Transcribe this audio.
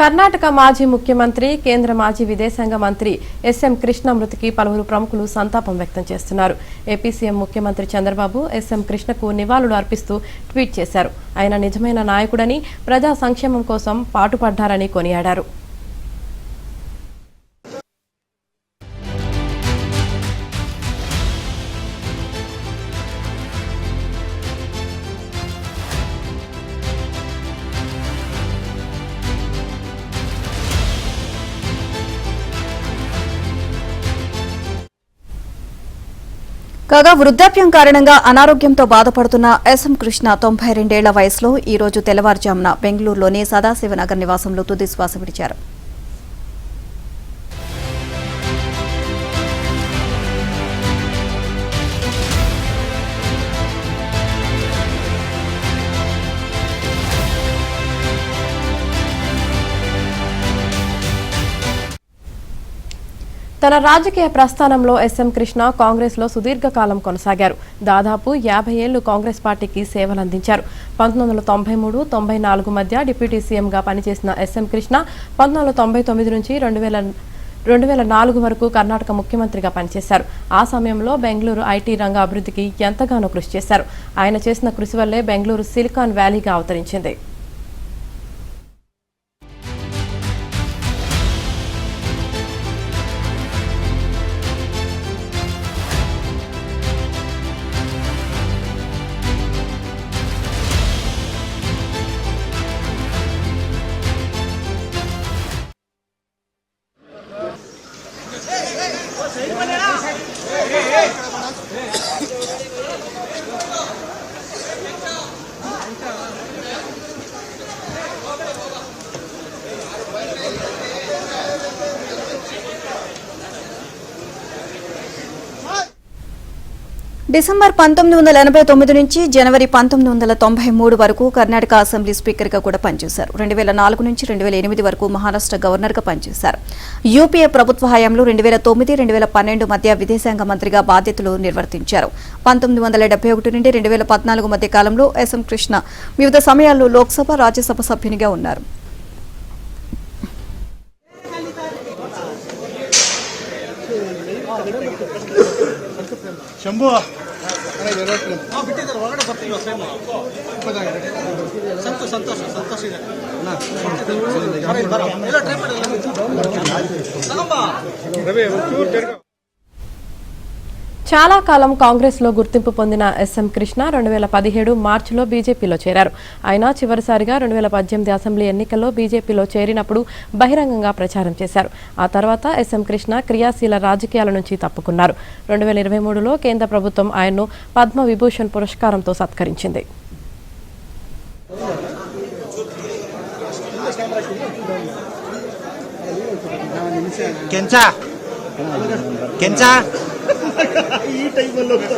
కర్ణాటక మాజీ ముఖ్యమంత్రి కేంద్ర మాజీ విదేశాంగ మంత్రి ఎస్ఎం కృష్ణ మృతికి పలువురు ప్రముఖులు సంతాపం వ్యక్తం చేస్తున్నారు. ఏపీ సీఎం ముఖ్యమంత్రి చంద్రబాబు ఎస్ఎం కృష్ణకు నివాళులు అర్పిస్తూ ట్వీట్ చేశారు. ఆయన నిజమైన నాయకుడని, ప్రజా సంక్షేమం కోసం పాటుపడ్డారని కొనియాడారు. కాగా వృద్ధాప్యం కారణంగా అనారోగ్యంతో బాధపడుతున్న ఎస్ఎం కృష్ణ 92 ఏళ్ల వయసులో ఈ రోజు తెల్లవారుజామున బెంగళూరులోని సదాశివనగర్ నివాసంలో తుది శ్వాస విడిచారు. తన రాజకీయ ప్రస్థానంలో ఎస్ఎం కృష్ణ కాంగ్రెస్ లో సుదీర్ఘకాలం కొనసాగారు. దాదాపు 50 ఏళ్లు కాంగ్రెస్ పార్టీకి సేవలందించారు. 1993-94 మధ్య డిప్యూటీ సీఎంగా పనిచేసిన ఎస్ఎం కృష్ణ 1999 నుంచి 2004 వరకు కర్ణాటక ముఖ్యమంత్రిగా పనిచేశారు. ఆ సమయంలో బెంగళూరు ఐటీ రంగ అభివృద్ధికి ఎంతగానో కృషి చేశారు. ఆయన చేసిన కృషి వల్లే బెంగళూరు సిలికాన్ వ్యాలీగా అవతరించింది. డిసెంబర్ 1989 నుంచి జనవరి 1993 వరకు కర్ణాటక అసెంబ్లీ స్పీకర్గా కూడా పనిచేశారు. 2004 నుంచి 2008 వరకు మహారాష్ట్ర గవర్నర్గా పనిచేశారు. యూపీఏ ప్రభుత్వ హయాంలో 2009-2012 మధ్య విదేశాంగ మంత్రిగా బాధ్యతలు నిర్వర్తించారు. 1971 నుండి 2014 మధ్య కాలంలో ఎస్ఎం కృష్ణ వివిధ సమయాల్లో లోక్సభ, రాజ్యసభ సభ్యునిగా ఉన్నారు. ಶಂಭು చాలా కాలం కాంగ్రెస్ లో గుర్తింపు పొందిన ఎస్ఎం కృష్ణ 2017 మార్చిలో బీజేపీలో చేరారు. ఆయన చివరిసారిగా 2018 అసెంబ్లీ ఎన్నికల్లో బీజేపీలో చేరినప్పుడు బహిరంగంగా ప్రచారం చేశారు. ఆ తర్వాత ఎస్ఎం కృష్ణ క్రియాశీల రాజకీయాల నుంచి తప్పుకున్నారు. 2023లో కేంద్ర ప్రభుత్వం ఆయన్ను పద్మ విభూషణ్ పురస్కారంతో సత్కరించింది. ಈ ಟೈಮಲ್ಲಿ ನೋಡಿದ್ರೆ